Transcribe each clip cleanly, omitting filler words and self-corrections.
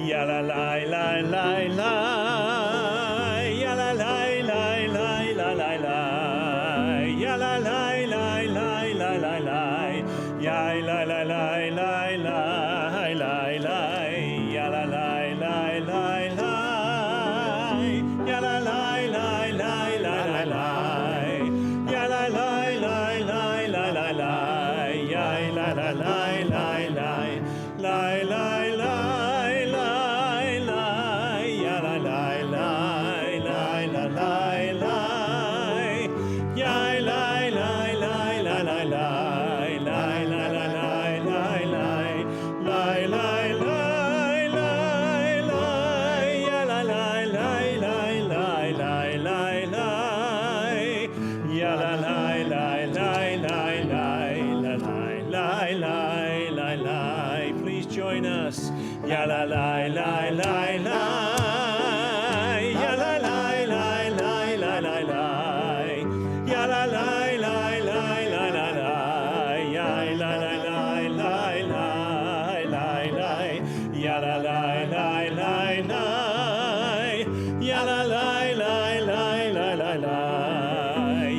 ya la la la la la, ya la la la la la la la, ya la la la la la la la, ya la la la la la la la, ya la la la la la, ya la la la la la la la, ya la la la la la la la, ya la la la la la la la la. Join us. Ya la la la la la. Ya la la la la la la la. Ya la la la la la la la. Ya la la la la la la la. Ya la la la la la. Ya la la la la la la la.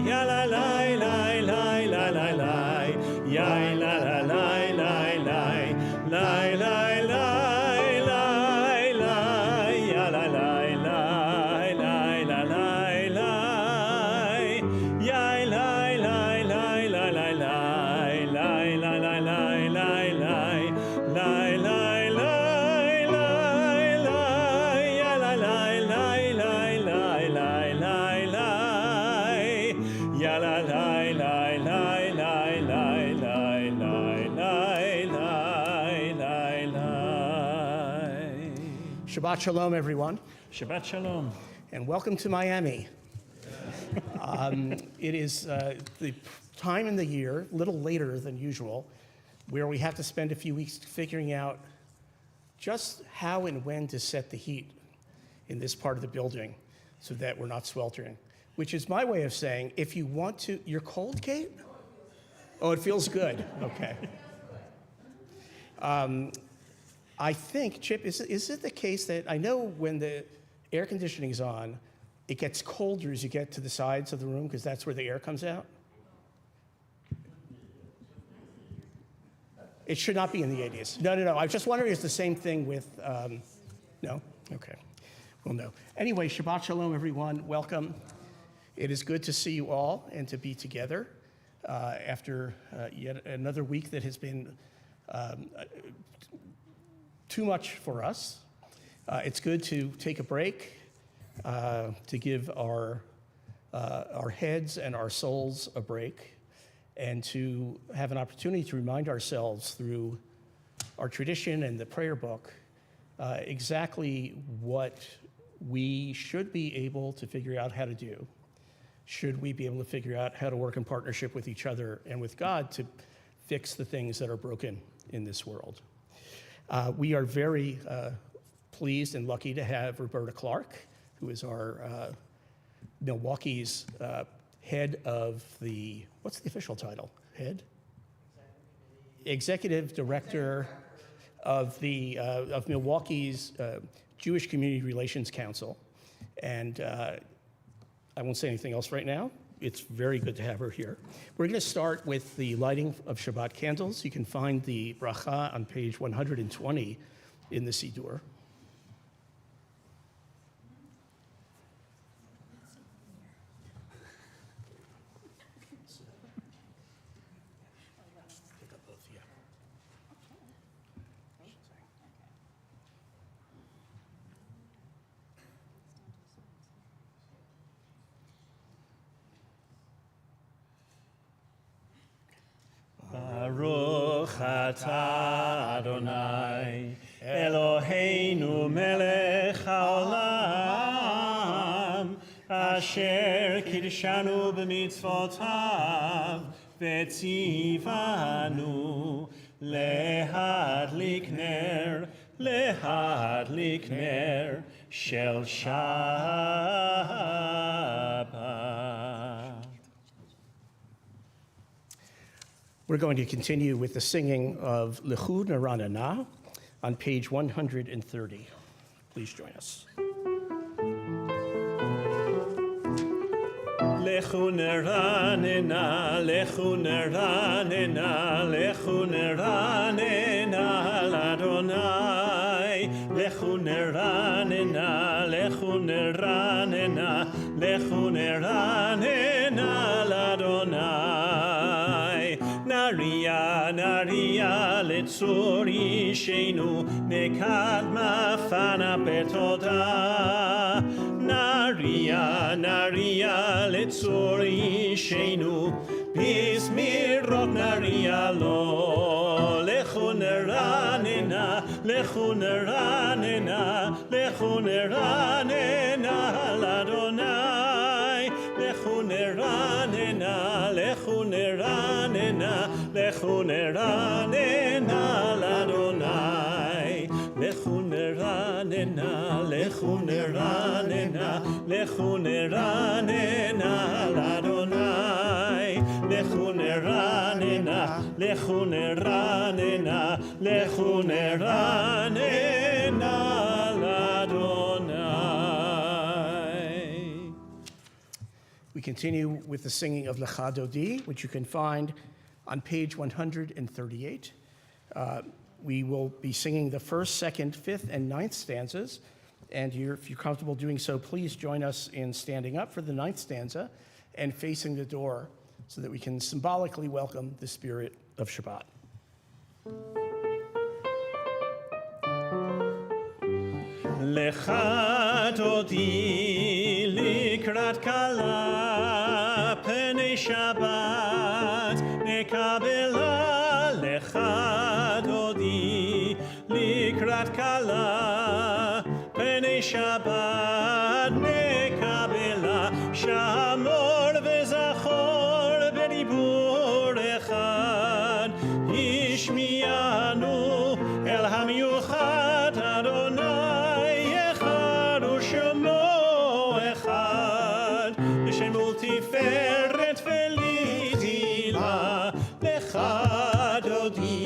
Ya la la la la la la la. Ya la la la la la. Lie, lie, lie, lie, lie, ya la lie, lie, lie, lie, lie, lie, ya lie, lie, lie, lie, lie, lie, lie, lie, lie, lie, lie, lie, lie, lie, lie, lie, ya la lie, lie, lie, lie, lie, lie, lie, ya la lie, lie, lie, lie, lie, lie, lie, lie. Shabbat Shalom, everyone. Shabbat Shalom. And welcome to Miami. It is the time in the year, a little later than usual, where we have to spend a few weeks figuring out just how and when to set the heat in this part of the building so that we're not sweltering, which is my way of saying, if you want to, you're cold, Kate? Oh, it feels good, okay. I think, Chip, is it the case that I know when the air conditioning is on, it gets colder as you get to the sides of the room because that's where the air comes out? It should not be in the 80s. No. I was just wondering if it's the same thing with, no? Okay. Well, no. Anyway, Shabbat Shalom, everyone. Welcome. It is good to see you all and to be together after yet another week that has been too much for us. It's good to take a break, to give our heads and our souls a break, and to have an opportunity to remind ourselves through our tradition and the prayer book exactly what we should be able to figure out how to do. Should we be able to figure out how to work in partnership with each other and with God to fix the things that are broken in this world? We are very pleased and lucky to have Roberta Clark, who is our Milwaukee's head of the, what's the official title? Head? Executive Director of Milwaukee's Jewish Community Relations Council. And I won't say anything else right now. It's very good to have her here. We're going to start with the lighting of Shabbat candles. You can find the bracha on page 120 in the Siddur. Baruch atah Adonai Eloheinu melech haolam asher kidshanu b'mitzvotav v'tzivanu lehadlik ner shel Shabbat. We're going to continue with the singing of L'chud Naranana on page 130. please join us. Lechu neranena, lechu neranena, lechu neranena l'Adonai. Lechu neranena, lechu neranena, lechu neranena l'Adonai. Naria, naria letzor ishenu, nekad mafana betoda. Naria, naria letzor ishenu, bismirot naria lo. Lechu neranena, lechu neranena, lechu neranena l'Adonai. Lechu neranena, lechu neranena, lechu neranena l'Adonai. Lechu neranena, lechu neranena, lechu neranena l'Adonai. Lechu neranena, lechu neranena, lechu neranena l'Adonai. We continue with the singing of Lecha Dodi, which you can find on page 138. We will be singing the first, second, fifth, and ninth stanzas. And if you're comfortable doing so, please join us in standing up for the ninth stanza and facing the door so that we can symbolically welcome the spirit of Shabbat. Lecha Dodi likrat kala penei Shabbat nekabela. Lecha Dodi likrat kala penei Shabbat nekabela. Shamor vezachor bedibur echad ishmianu el hamiyuchat Adonai. Multiferet felitila lecha dodi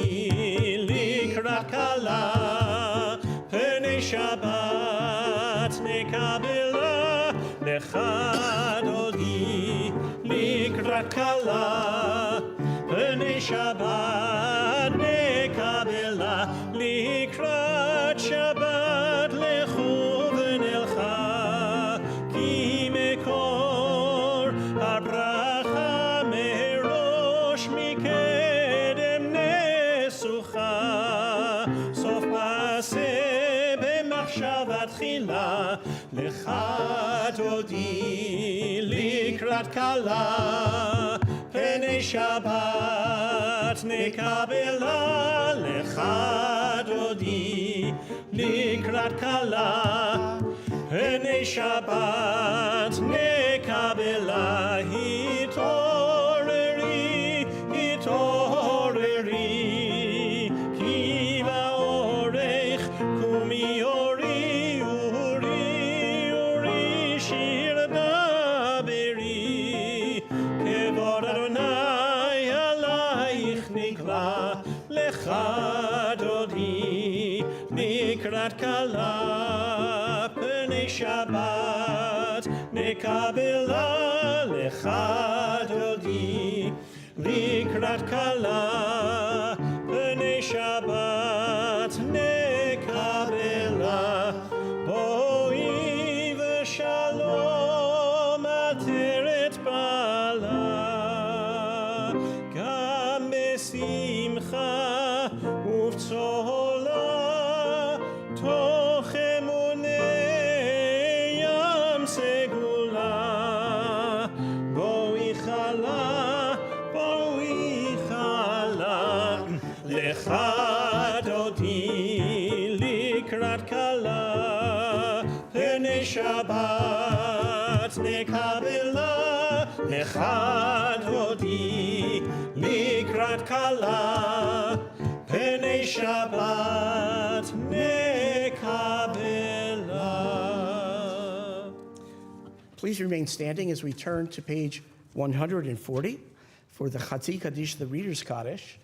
likrat kala penei Shabbat nekabela. Lecha dodi likrat kala penei Shabbat nekabela. Likrat Shabbat lechu v'nelcha ki mekor הברכה מראש מקדם נסוכה. סוף מעשה במחשבה תחילה. lecha dodi likrat kala penei Shabbat nekabela. lecha dodi likrat kala penei Shabbat nekabela. Hitoreri, hitoreri, ki ba'orech kumi ori, uri, uri, shir daberi. Kevod Adonai alayich nikla. Lecha dodi nikrat kala penei Shabbat nekabela. Lecha dodi likrat kala penei Shabbat nekabela. Boi v'shalom ateret bala gam besimcha uvtzola toch emunei yam segula. Boi chala, lecha dodi likrat kala penei Shabbat nekabela. Lecha dodi likrat kala penei Shabbat nekabela. Please remain standing as we turn to page 140 for the Chatzi Kaddish, the Reader's Kaddish,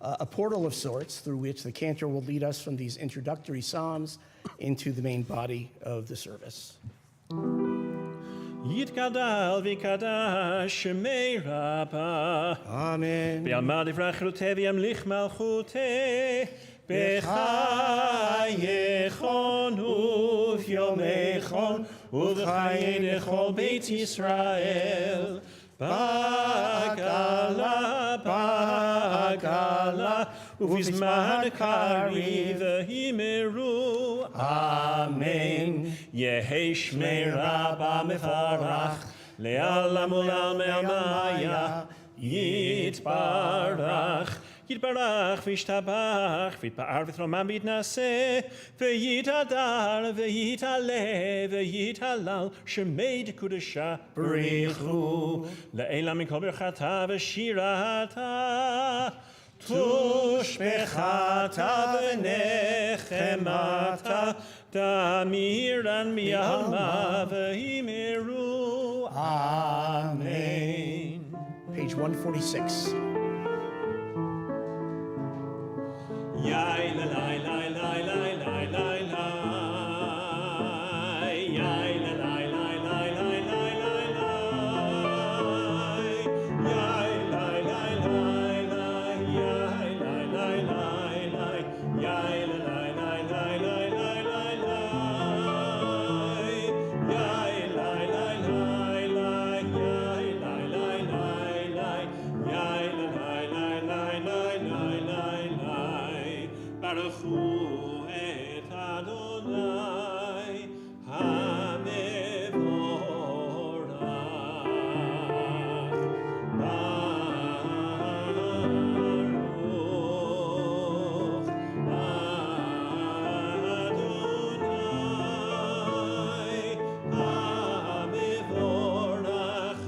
a portal of sorts through which the cantor will lead us from these introductory psalms into the main body of the service. Yitgadal v'kadash shemei Rabba. Amen. Be'amad ivrachrote v'yamlich malchute. B'chayechon u'v'yomechon u'v'chaye dechol Beit Yisrael. Bagala, bagala, uvizman kariv himeru. Amen. Yehi shmei Rabba mefarach, le'alam u'lam me'amaya, yitbarach. Yitbarach v'ishtabach, v'yitba'ar v'thromam v'yitnaseh, v'yitadar, v'yitaleh, v'yitalal, shemei dekudesha b'richu, le'elam mikol berchata v'shirata, tushbechata v'nechemata, damiran mi'alma v'himeru. Amen. Page 146. Yai la la la la la la la la. Yai la la la la la la la la. Yai la la la la. Yai la la la la. Yai la la la la la la la la. Yai la la la la. Yai la la la la. Yai la la la la la la la. Baruch hu et Adonai hamevorach. Baruch Adonai hamevorach,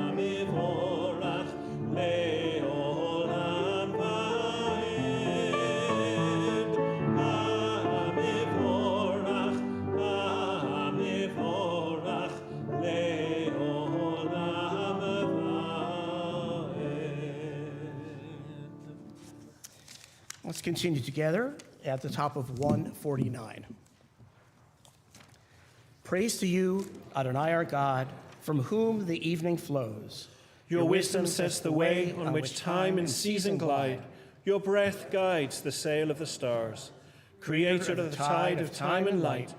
hamevorach le'olam va'ed. Hamevorach, hamevorach le'olam va'ed. Let's continue together at the top of 149. Praise to you, Adonai our God, from whom the evening flows. Your wisdom sets the way on which time and season glide. Your breath guides the sail of the stars. Creator of the tide of time and light,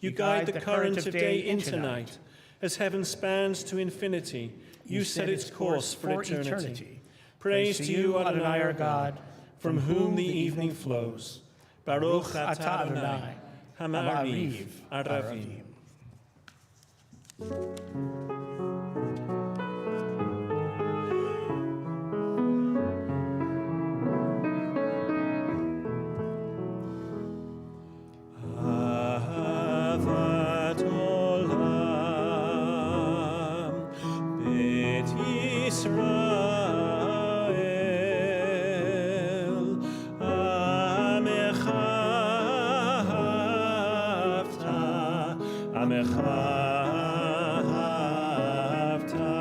you guide the current of day into night. As heaven spans to infinity, you set its course for eternity. Praise to you, Adonai our God, from whom the evening flows. Baruch atah Adonai, hamariv aravim. Ahavat olam, Bet Yisrael, Amecha havta, Amecha havta,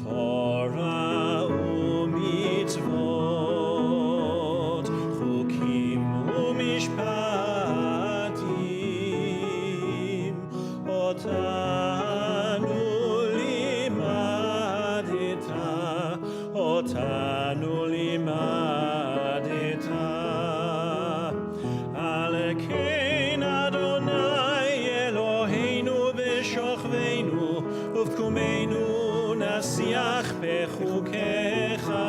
Torah u'mitzvot, Chukim u'mishpatim, Otanu limadeta, Otanu limadeta. Alekein Adonai Eloheinu b'shochveinu, uvkumeinu nasiach bechukecha,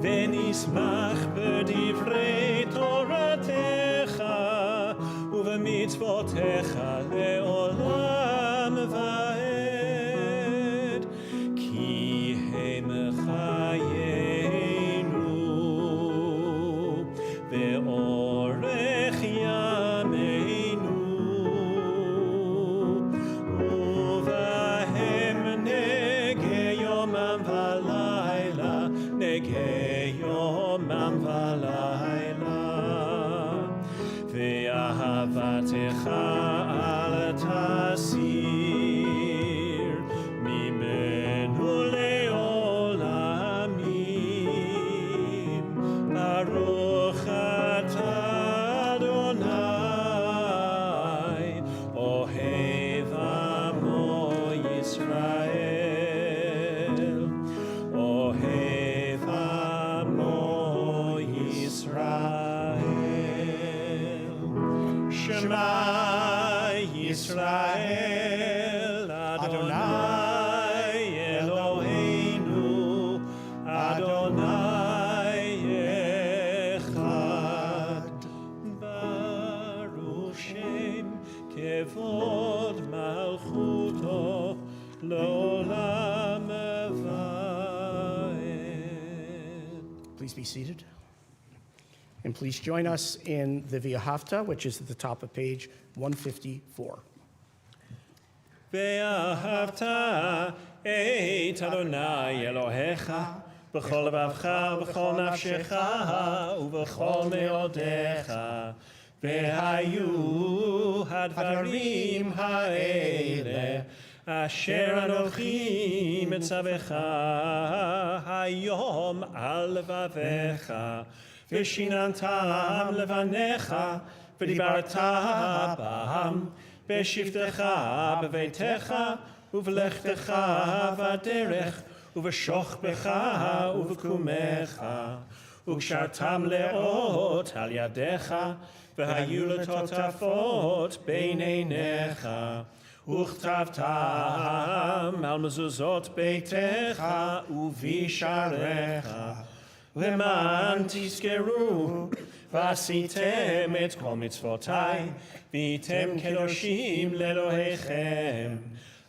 v'nismach b'divrei toratecha, uv'mitzvotecha le'olam va'ed. Ki hem chayenu, ve'orech yameinu, uvahem nege yomam v'layla, nege yomam v'layla. Ve'ahavatecha al tasir, mimenu le'olamim. Shema Yisrael Adonai Eloheinu Adonai Echad Baruch Shem Kevod Malchuto L'olam Va'ed. Please be seated. And please join us in the V'ahavta, which is at the top of page 154. ואהבת את אדוני אלוהיך בכל לבבך ובכל נפשך ובכל מאודיך והיו הדברים האלה אשר אנוכי מצווך היום על לבביך ושיננתם לבניך ודיברת בם בשבתך בביתך ובלכתך בדרך ובשוכבך ובקומך וקשרתם לאות על ידיך והיו לטוטפות בין עיניך וכתבתם על מזוזות ביתך ובשעריך למען תזכרו ועשיתם את כל מצוותיי והייתם קדושים לאלוהיכם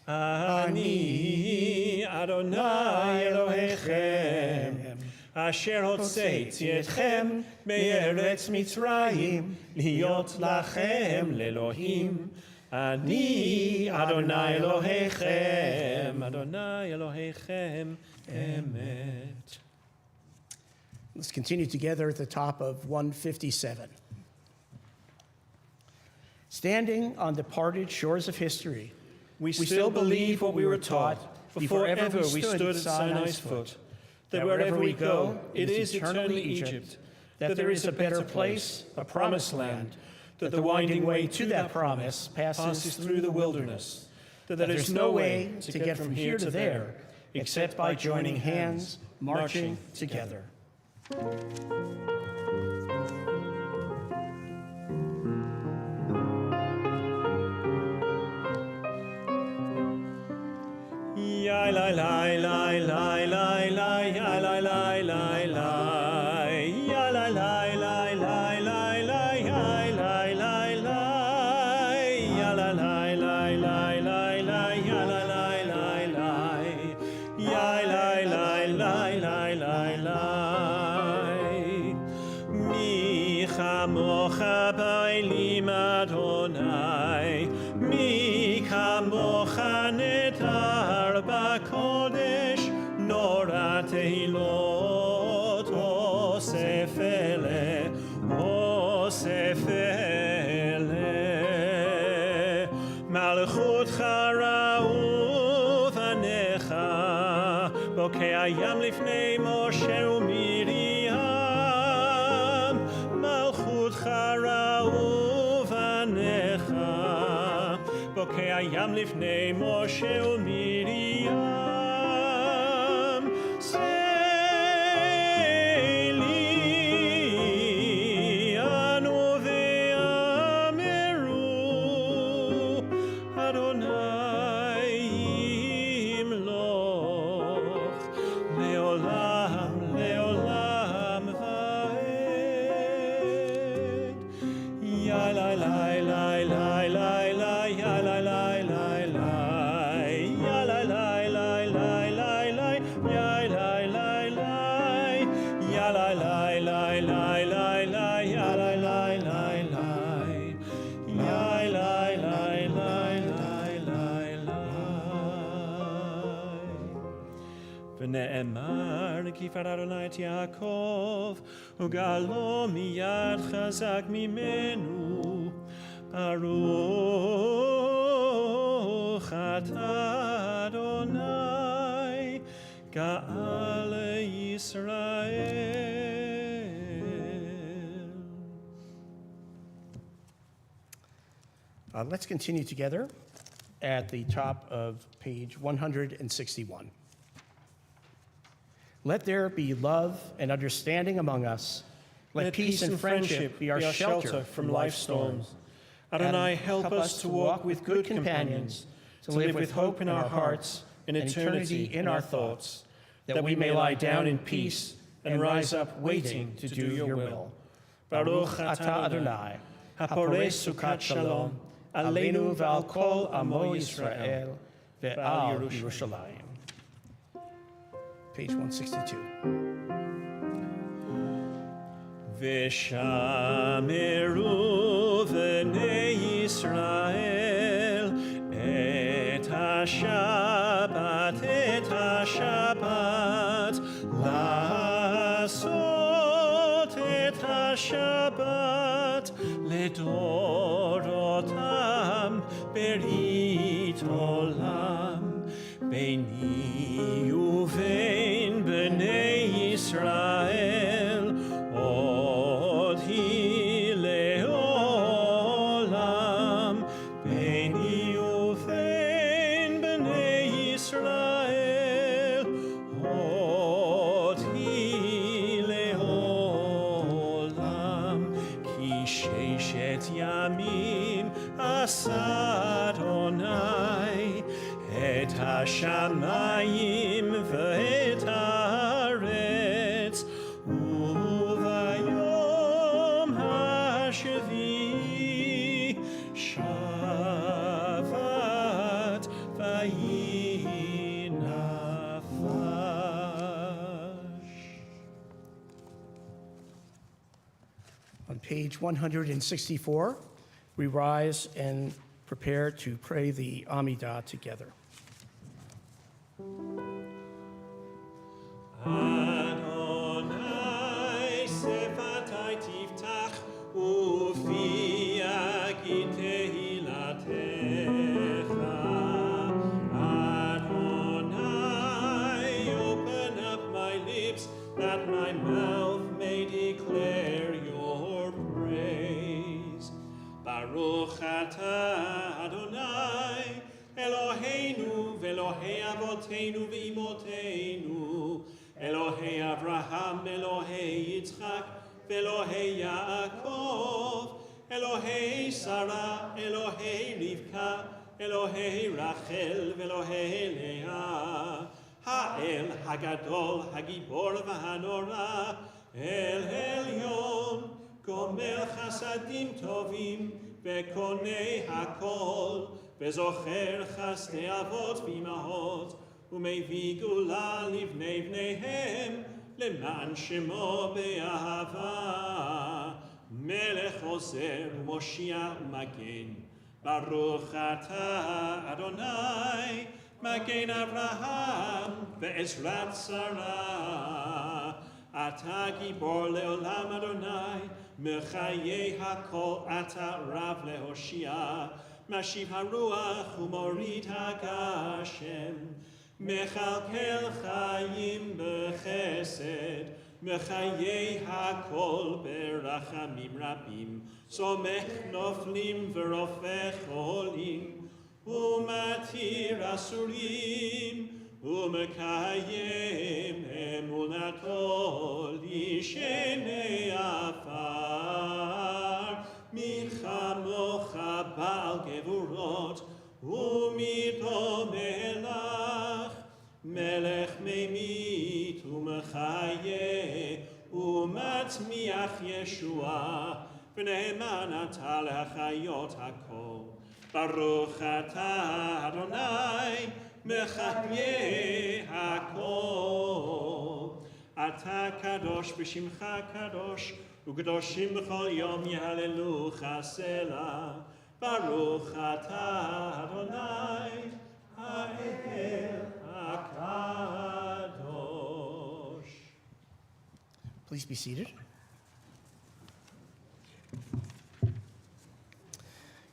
אני אדוני אלוהיכם אשר הוצאתי אתכם מארץ מצרים להיות לכם לאלוהים אני אדוני אלוהיכם אדוני אלוהיכם אמת. Let's continue together at the top of 157. Standing on departed shores of history, we still believe what we were taught before ever we stood at Sinai's foot, that wherever we go, it is eternally Egypt, that there is a better place, a promised land, that the winding way to that promise passes through the wilderness, that there is no way to get from here to there except by joining hands, marching together. Ya la la la la la la ya la la la la ya la la la la la la ya la la la ya la la la la la la ya la la la la ya la la la la la la mi chamocha ba'elim Adonai mi kamocha netar b'kodesh nora tehilot osef ele malchutcha ra'u vanecha bokei hayam lifnei Moshe u'Miriam malchutcha ra'u vanecha bokei hayam lifnei Moshe u'Miriam Seili anu ve'ameru Adonai yimloch le'olam le'olam va'ed ya la la la la la la ya la la la la ya la la la la la la ya la la la ya la la la la la la ya la la la la ya la la la la la ונאמר כי פר אדוני את יעקב וגאלו מיד חזק ממנו ברוך אתה אדוני גאל ישראל. Let's continue together at the top of page 161. Let there be love and understanding among us. Let peace and friendship be our shelter from life's storms. Adonai, help us to walk with good companions, to live with hope in our hearts, and eternity in our thoughts, that we may lie down in peace and rise up waiting to do your will. Baruch atah Adonai, haporeh sukat shalom, aleinu ve'al kol amo Yisrael, ve'al Yerushalayim. Page 162. V'shameru v'nei Yisrael et ha-Shabbat la'asot et ha-Shabbat ledorotam berit olam beini uvein b'nei Yisrael od hi leolam beini uvein b'nei Yisrael od hi leolam ki sheshet yamim asa Adonai et hashamayim ve'et haaretz uvayom hashvi shavat vayinafash. On page 164, we rise and prepare to pray the Amidah together. Adonai sefatai tiftach ufi agit tehilatecha. Adonai, open up my lips that my mouth may declare your praise. Baruch atah Adonai Eloheinu ve'Elohei avoteinu ve'imoteinu, Elohei Avraham, Elohei Yitzchak, ve'Elohei Yaakov, Elohei Sarah, Elohei Rivka, Elohei Rachel, ve'Elohei Leah, Ha'el Hagadol, Hagibor v'Hanora, El Elyon, Gomel Chasadim Tovim, ve'Konei Hakol, וזוכר חסדי אבות ואימהות, ומביא גאולה לבני בניהם, למען שמו באהבה. מלך עוזר ומושיע ומגן, ברוך אתה אדוני, מגן אברהם ועזרת שרה. אתה גיבור לעולם אדוני, מחיי הכל אתה רב להושיע. משיב הרוח ומוריד הגשם, מכלכל חיים בחסד, מחיי הכל ברחמים רבים, סומך נופלים ורופא חולים, ומתיר אסורים, ומקיים אמונתו לישני עפר. מי כמוך בעל גבורות ומדומה לך, מלך ממית ומחיה ומצמיח ישועה, ונאמן אתה להחיות הכל. ברוך אתה אדוני מחיה הכל. אתה קדוש בשמך קדוש, וקדושים בכל יום יהללוך סלה. ברוך אתה אדוני האל הקדוש. Please be seated.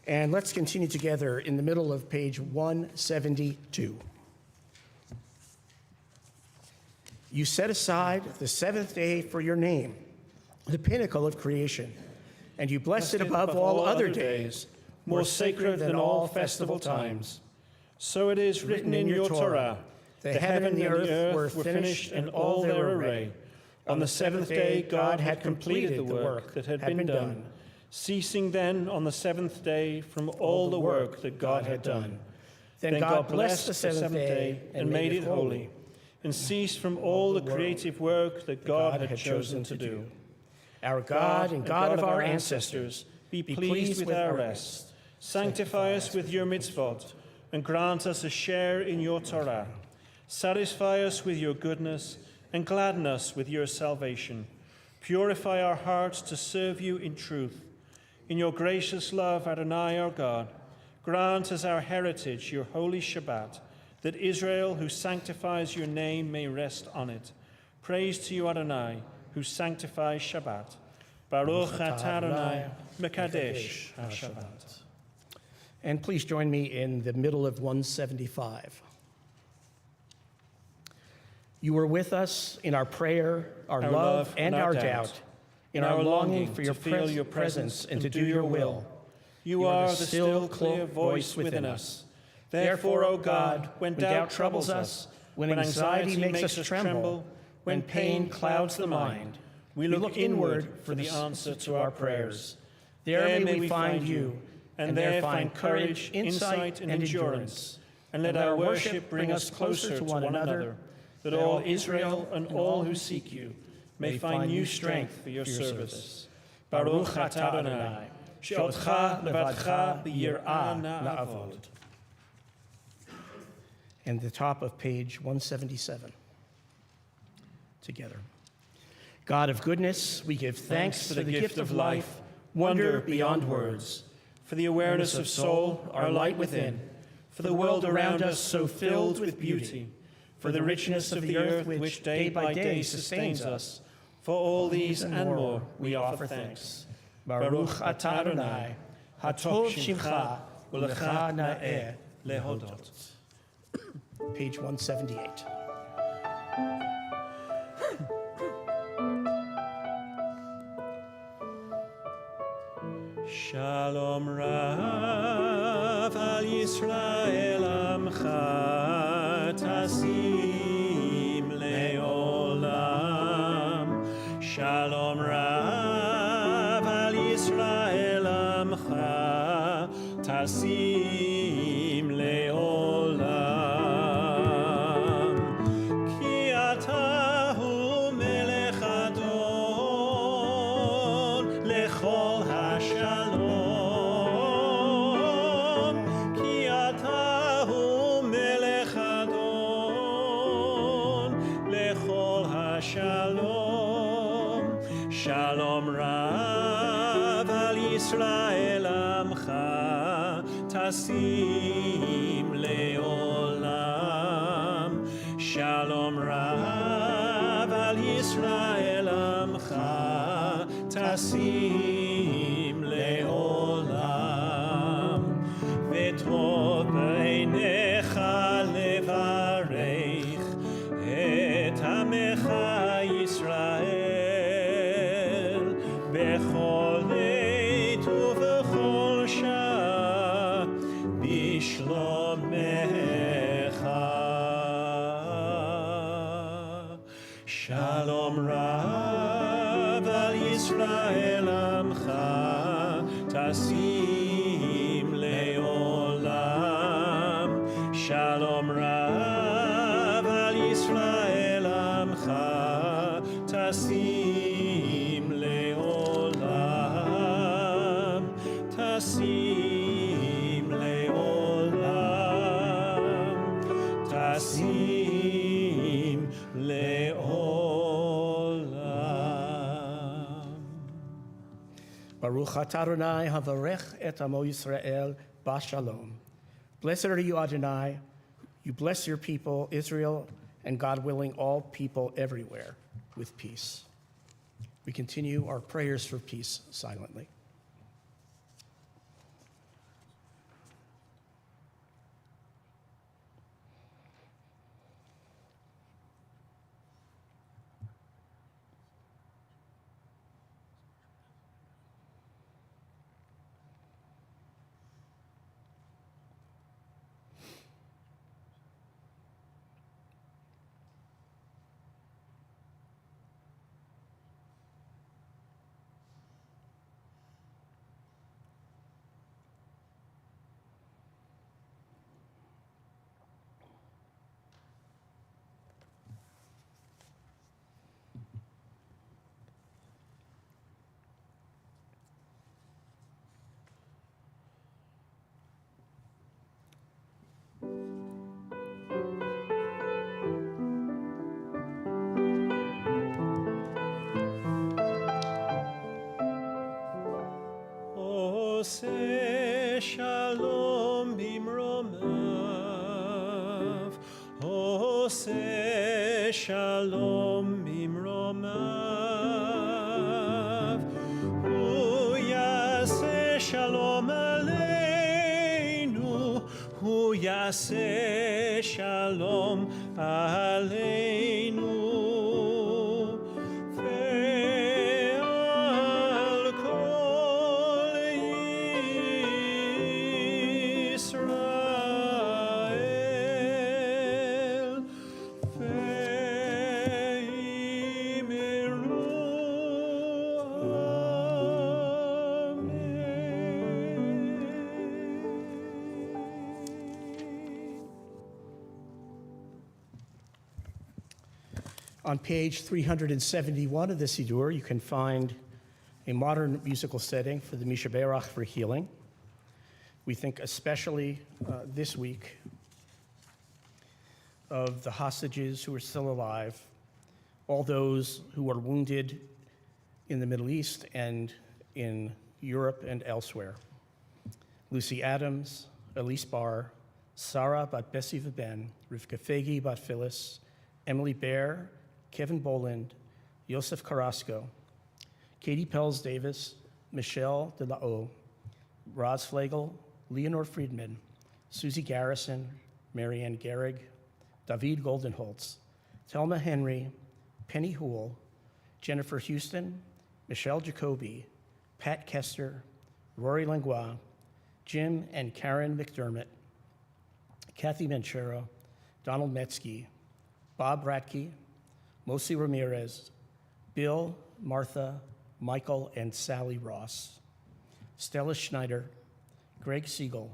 And let's continue together in the middle of page 172. You set aside the seventh day for your name, the pinnacle of creation, and you blessed it above all other days, more sacred than all festival times. So it is written in your Torah, the heaven and the earth were finished in all their array. On the seventh day God had completed the work that had been done. Ceasing then on the seventh day from all the work that God had done. Then God blessed the seventh day and made it holy, and ceased from all the creative work that God had chosen to do. Our God and God of our ancestors, be pleased with our rest. Sanctify us with your mitzvot, and grant us a share in your Torah. Satisfy us with your goodness, and gladden us with your salvation. Purify our hearts to serve you in truth. In your gracious love, Adonai our God, grant as our heritage your holy Shabbat, that Israel, who sanctifies your name, may rest on it. Praise to you, Adonai, who sanctifies Shabbat. Baruch atah Adonai, mekadesh ha-Shabbat. And please join me in the middle of 175. You were with us in our prayer, our love, and our doubt, in our longing for your feel your presence and to do your will. You are the still clear voice within us. Therefore, O God, when doubt troubles us, when anxiety makes us tremble, when pain clouds the mind, we look inward for the answer to our prayers. There may we find you, and there find courage, insight, and endurance. And let our worship bring us closer to one another, that all Israel and all who seek you may find new strength for your service. Baruch atah Adonai, she'otcha levadcha b'yirah na'avod. And the top of page 177. Together. God of goodness, we give thanks for the gift of life, wonder beyond words, for the awareness of soul, our light within, for the world around us so filled with beauty, for the richness of the earth which day by day sustains us. For all these and more we offer thanks. Baruch atah Adonai, hatov shimcha, u'lecha na'eh lehodot. Page 178. Shalom Rav al Yisrael Amcha Tasim Leolam. Shalom Rav al Yisrael Amcha Tasim Leolam. Ki atahu melech adon lechol hashalom. Ki atahu melech adon lechol hashalom. Shalom Rav al Yisrael Amcha Tasim Leolam. Shalom Rav al Yisrael Amcha Tasim Leolam. V'tov b'einecha levarech et amecha Yisrael bechol leit uvechol shah bishlomecha. Shalom Rav al Yisrael Amcha Tasim Leolam. Shalom Rav al Yisrael Amcha Tasim Leolam. Tasim Leolam. Tasim Leolam. Baruch atah Adonai havarech et amo Yisrael b'shalom. Blessed are you, Adonai. You bless your people, Israel, and God willing, all people everywhere with peace. We continue our prayers for peace silently. עושה שלום במרומיו, עושה שלום במרומיו, הוא יעשה שלום עלינו, הוא יעשה שלום עלינו. ועל כל ישראל, ואמרו On page 371 of the Siddur, you can find a modern musical setting for the Misha Berach for healing. We think especially this week of the hostages who are still alive, all those who are wounded in the Middle East and in Europe and elsewhere. Lucy Adams, Elise Barr, Sarah bat Bessie Veben, Rivka Fegi bat Phyllis, Emily Baer, Kevin Boland, Yosef Carrasco, Katie Pells Davis, Michelle De La O, Roz Flegel, Leonore Friedman, Susie Garrison, Marianne Gehrig, David Goldenholtz, Thelma Henry, Penny Houle, Jennifer Houston, Michelle Jacoby, Pat Kester, Rory Langlois, Jim and Karen McDermott, Kathy Manchero, Donald Metzke, Bob Ratke, Mosi Ramirez, Bill, Martha, Michael, and Sally Ross, Stella Schneider, Gary Siegel,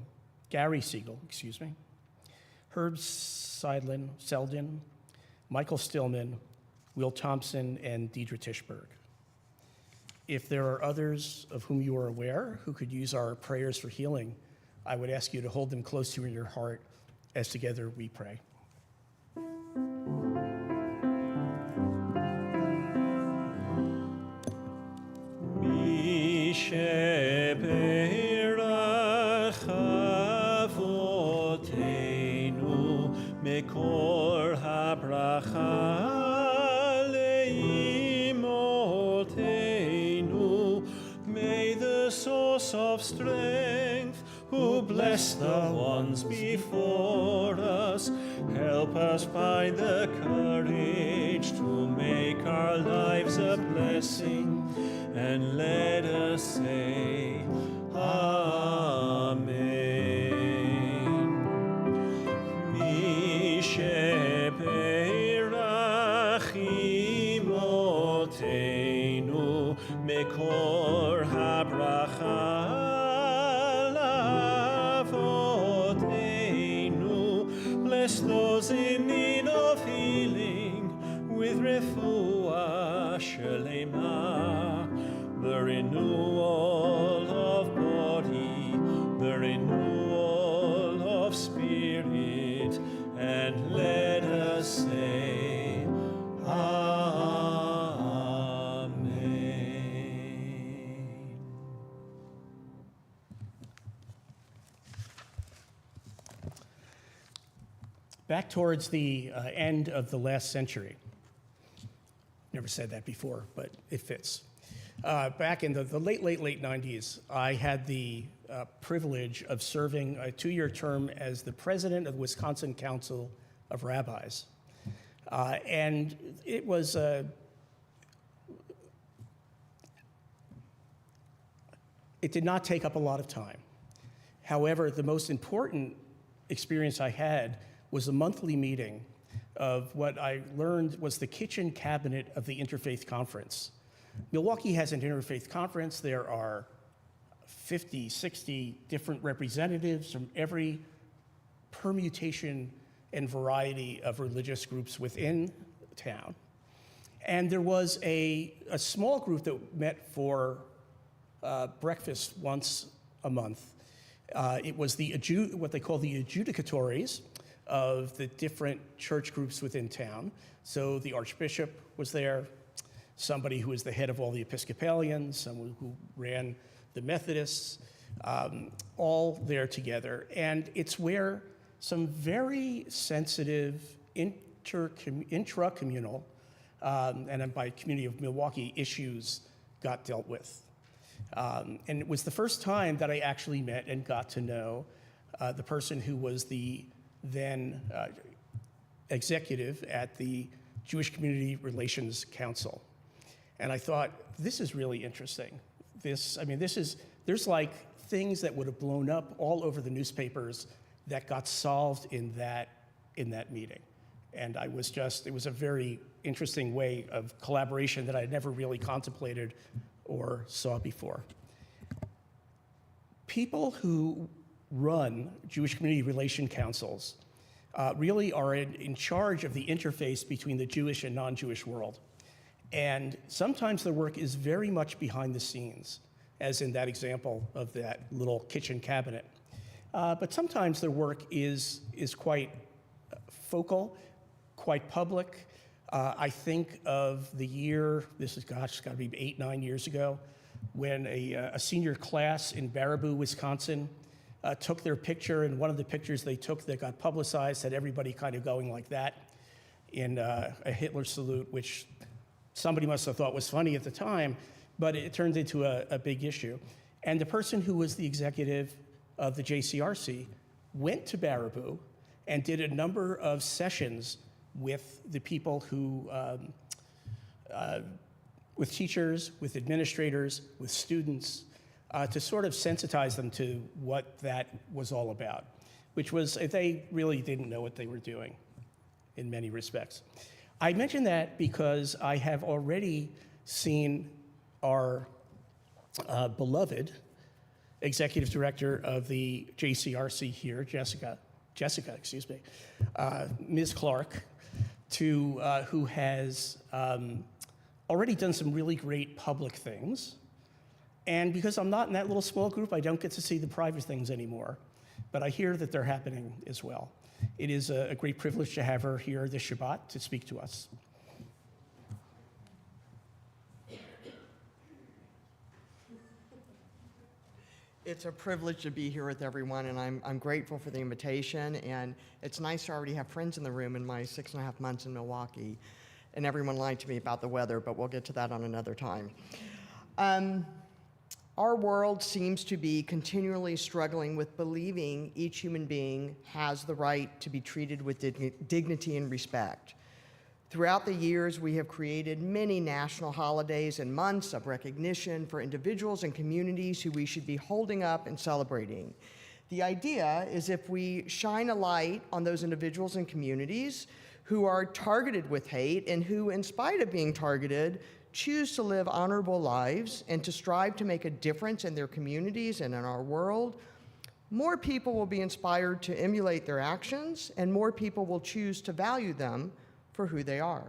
Herb Seldin, Michael Stillman, Will Thompson, and Deidre Tischberg. If there are others of whom you are aware who could use our prayers for healing, I would ask you to hold them close to you in your heart as together we pray. שבירך אבותינו מקור הברכה לאמותינו. May the source of strength, who bless the ones before us, help us find the courage to make our lives a blessing, and let us say, Amen. Mi sheberach imotenu mekor habracha lavotenu. Bless those in need of healing with refuah shelema, the renewal of body, the renewal of spirit, and let us say, Amen. Back towards the end of the last century. Never said that before, but it fits. Back in the late 90s, I had the privilege of serving a 2-year term as the president of the Wisconsin Council of Rabbis. And it was it did not take up a lot of time. However, the most important experience I had was a monthly meeting of what I learned was the kitchen cabinet of the Interfaith Conference. Milwaukee has an interfaith conference. There are 50, 60 different representatives from every permutation and variety of religious groups within town. And there was a small group that met for breakfast once a month. It was what they call the adjudicatories of the different church groups within town. So the Archbishop was there, somebody who was the head of all the Episcopalians, someone who ran the Methodists, all there together. And it's where some very sensitive intracommunal, and by community of Milwaukee, issues got dealt with. And it was the first time that I actually met and got to know the person who was the then executive at the Jewish Community Relations Council. And I thought, this is really interesting. There's like things that would have blown up all over the newspapers that got solved in that meeting. And it was a very interesting way of collaboration that I had never really contemplated or saw before. People who run Jewish Community Relation Councils really are in charge of the interface between the Jewish and non-Jewish world. And sometimes their work is very much behind the scenes, as in that example of that little kitchen cabinet. But sometimes their work is quite focal, quite public. I think of the year, it's got to be 8-9 years ago, when a senior class in Baraboo, Wisconsin, took their picture, and one of the pictures they took that got publicized had everybody kind of going like that in a Hitler salute, which somebody must have thought was funny at the time, but it turned into a big issue. And the person who was the executive of the JCRC went to Baraboo and did a number of sessions with the people who, with teachers, with administrators, with students, to sort of sensitize them to what that was all about, which was, they really didn't know what they were doing in many respects. I mention that because I have already seen our beloved executive director of the JCRC here, Jessica, Ms. Clark, who has already done some really great public things. And because I'm not in that little small group, I don't get to see the private things anymore. But I hear that they're happening as well. It is a great privilege to have her here this Shabbat to speak to us. It's a privilege to be here with everyone, and I'm grateful for the invitation. And it's nice to already have friends in the room in my 6.5 months in Milwaukee. And everyone lied to me about the weather, but we'll get to that on another time. Our world seems to be continually struggling with believing each human being has the right to be treated with dignity and respect. Throughout the years, we have created many national holidays and months of recognition for individuals and communities who we should be holding up and celebrating. The idea is if we shine a light on those individuals and communities who are targeted with hate and who, in spite of being targeted, choose to live honorable lives and to strive to make a difference in their communities and in our world, more people will be inspired to emulate their actions, and more people will choose to value them for who they are.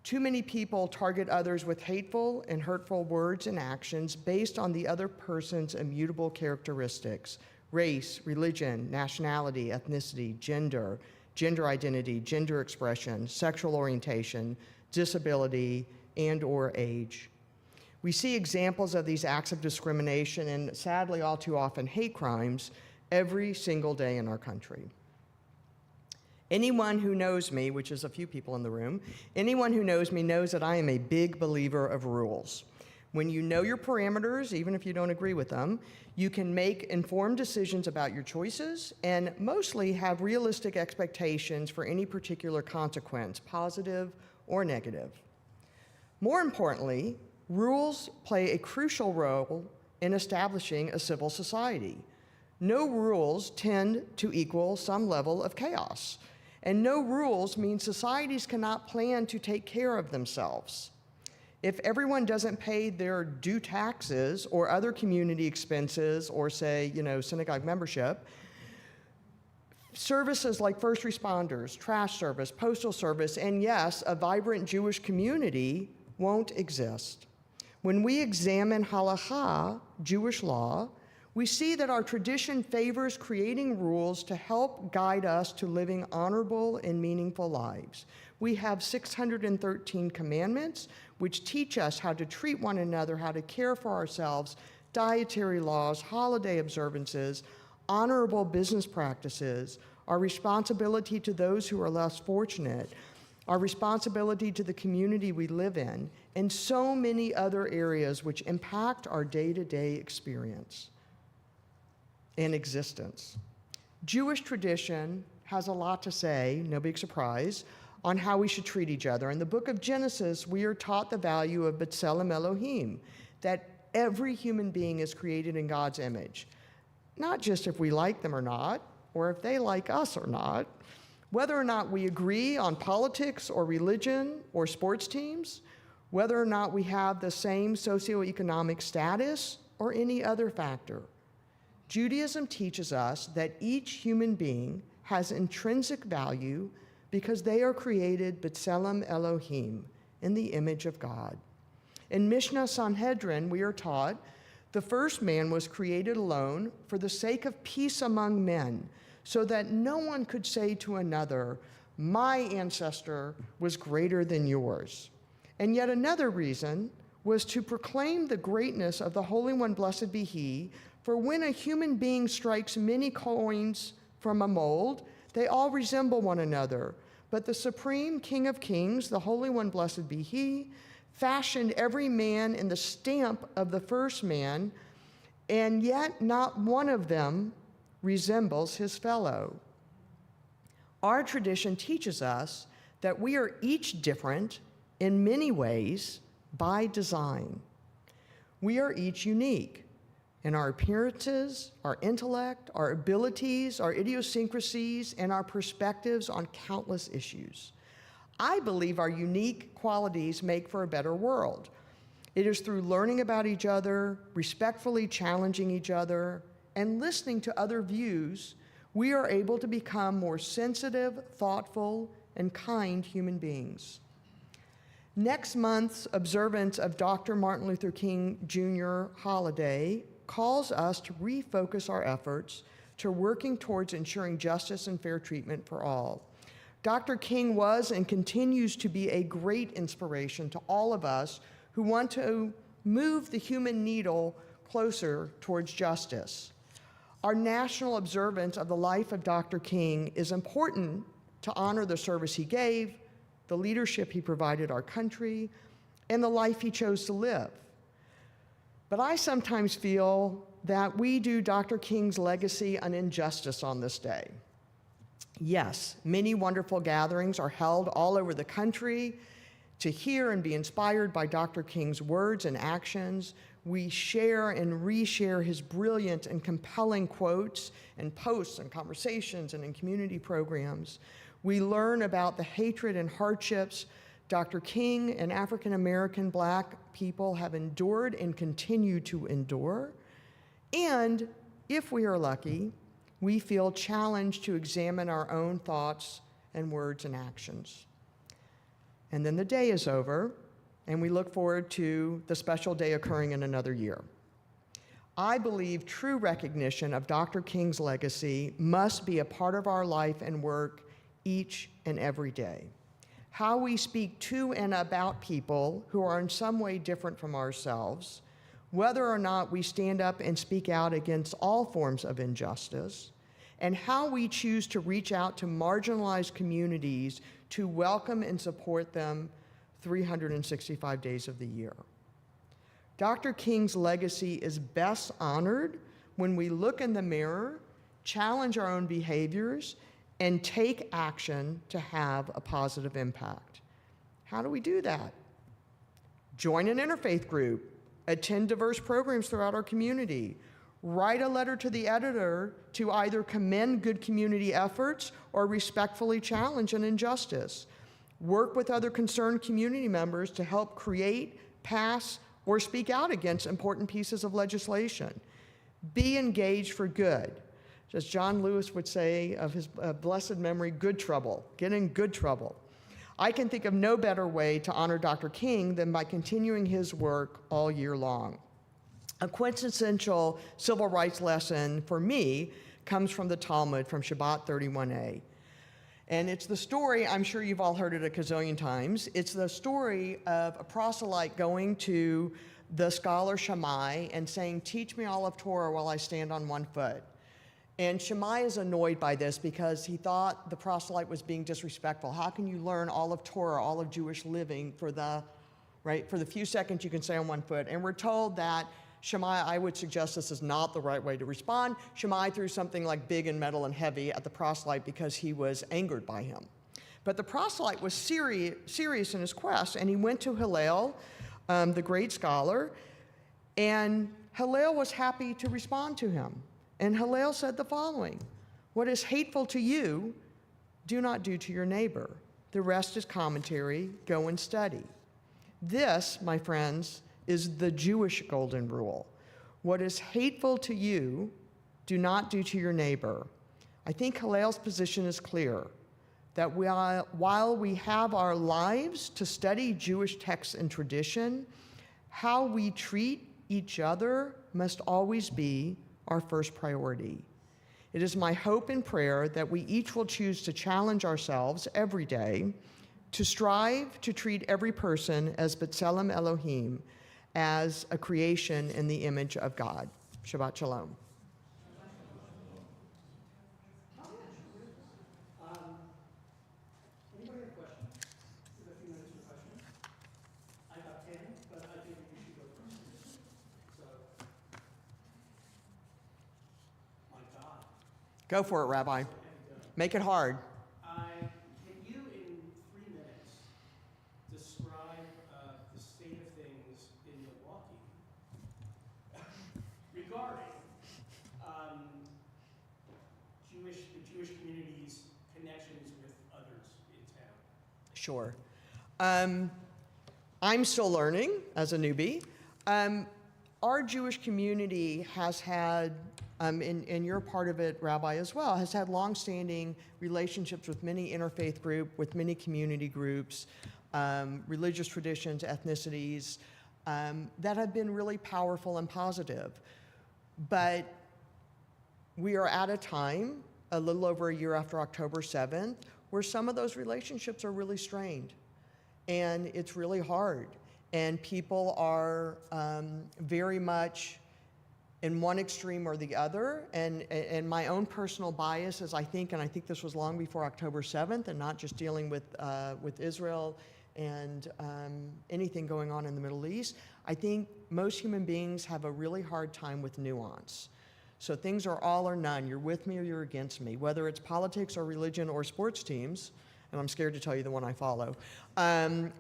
Too many people target others with hateful and hurtful words and actions based on the other person's immutable characteristics: race, religion, nationality, ethnicity, gender identity, gender expression, sexual orientation, disability, and/or age. We see examples of these acts of discrimination and, sadly, all too often, hate crimes every single day in our country. Anyone who knows me, which is a few people in the room, anyone who knows me knows that I am a big believer of rules. When you know your parameters, even if you don't agree with them, you can make informed decisions about your choices and mostly have realistic expectations for any particular consequence, positive or negative. More importantly, rules play a crucial role in establishing a civil society. No rules tend to equal some level of chaos, and no rules mean societies cannot plan to take care of themselves. If everyone doesn't pay their due taxes or other community expenses or, say, synagogue membership, services like first responders, trash service, postal service, and yes, a vibrant Jewish community won't exist. When we examine halakha, Jewish law, we see that our tradition favors creating rules to help guide us to living honorable and meaningful lives. We have 613 commandments, which teach us how to treat one another, how to care for ourselves, dietary laws, holiday observances, honorable business practices, our responsibility to those who are less fortunate, our responsibility to the community we live in, and so many other areas which impact our day-to-day experience and existence. Jewish tradition has a lot to say, no big surprise, on how we should treat each other. In the book of Genesis, we are taught the value of B'Tselem Elohim, that every human being is created in God's image, not just if we like them or not, or if they like us or not, whether or not we agree on politics or religion or sports teams, whether or not we have the same socioeconomic status or any other factor. Judaism teaches us that each human being has intrinsic value because they are created B'Tselem Elohim, in the image of God. In Mishnah Sanhedrin, we are taught the first man was created alone for the sake of peace among men, so that no one could say to another, my ancestor was greater than yours. And yet another reason was to proclaim the greatness of the Holy One, blessed be He, for when a human being strikes many coins from a mold, they all resemble one another. But the Supreme King of Kings, the Holy One, blessed be He, fashioned every man in the stamp of the first man, and yet not one of them resembles his fellow. Our tradition teaches us that we are each different in many ways by design. We are each unique in our appearances, our intellect, our abilities, our idiosyncrasies, and our perspectives on countless issues. I believe our unique qualities make for a better world. It is through learning about each other, respectfully challenging each other, and listening to other views, we are able to become more sensitive, thoughtful, and kind human beings. Next month's observance of Dr. Martin Luther King Jr. holiday calls us to refocus our efforts to working towards ensuring justice and fair treatment for all. Dr. King was and continues to be a great inspiration to all of us who want to move the human needle closer towards justice. Our national observance of the life of Dr. King is important to honor the service he gave, the leadership he provided our country, and the life he chose to live. But I sometimes feel that we do Dr. King's legacy an injustice on this day. Yes, many wonderful gatherings are held all over the country to hear and be inspired by Dr. King's words and actions. We share and reshare his brilliant and compelling quotes and posts and conversations and in community programs. We learn about the hatred and hardships Dr. King and African American Black people have endured and continue to endure. And if we are lucky, we feel challenged to examine our own thoughts and words and actions. And then the day is over, and we look forward to the special day occurring in another year. I believe true recognition of Dr. King's legacy must be a part of our life and work each and every day. How we speak to and about people who are in some way different from ourselves, whether or not we stand up and speak out against all forms of injustice, and how we choose to reach out to marginalized communities to welcome and support them 365 days of the year. Dr. King's legacy is best honored when we look in the mirror, challenge our own behaviors, and take action to have a positive impact. How do we do that? Join an interfaith group, attend diverse programs throughout our community, write a letter to the editor to either commend good community efforts or respectfully challenge an injustice. Work with other concerned community members to help create, pass, or speak out against important pieces of legislation. Be engaged for good. As John Lewis would say of his blessed memory, good trouble. Get in good trouble. I can think of no better way to honor Dr. King than by continuing his work all year long. A quintessential civil rights lesson for me comes from the Talmud, from Shabbat 31a. And it's the story, I'm sure you've all heard it a gazillion times, it's the story of a proselyte going to the scholar Shammai and saying, "Teach me all of Torah while I stand on one foot." And Shammai is annoyed by this because he thought the proselyte was being disrespectful. How can you learn all of Torah, all of Jewish living for the few seconds you can stay on one foot? And we're told that Shammai, I would suggest this is not the right way to respond. Shammai threw something like big and metal and heavy at the proselyte because he was angered by him. But the proselyte was serious in his quest, and he went to Hillel, the great scholar, and Hillel was happy to respond to him. And Hillel said the following: "What is hateful to you, do not do to your neighbor. The rest is commentary. Go and study." This, my friends, is the Jewish golden rule. What is hateful to you, do not do to your neighbor. I think Hillel's position is clear, that while we have our lives to study Jewish texts and tradition, how we treat each other must always be our first priority. It is my hope and prayer that we each will choose to challenge ourselves every day to strive to treat every person as B'Tselem Elohim, as a creation in the image of God. Shabbat Shalom. Anybody have a question? We have a few minutes for questions. I got 10, but I think you should go first. So, my God. Go for it, Rabbi. Make it hard. Can you, in 3 minutes, describe the state of things in Milwaukee regarding the Jewish community's connections with others in town? Sure. I'm still learning as a newbie. Our Jewish community has had, and you're part of it, Rabbi, as well, has had longstanding relationships with many interfaith groups, with many community groups, religious traditions, ethnicities, that have been really powerful and positive. But we are at a time, a little over a year after October 7th, where some of those relationships are really strained. And it's really hard. And people are very much in one extreme or the other. And my own personal bias is, I think this was long before October 7th, and not just dealing with Israel and anything going on in the Middle East, I think most human beings have a really hard time with nuance. So things are all or none. You're with me or you're against me, whether it's politics or religion or sports teams, and I'm scared to tell you the one I follow, and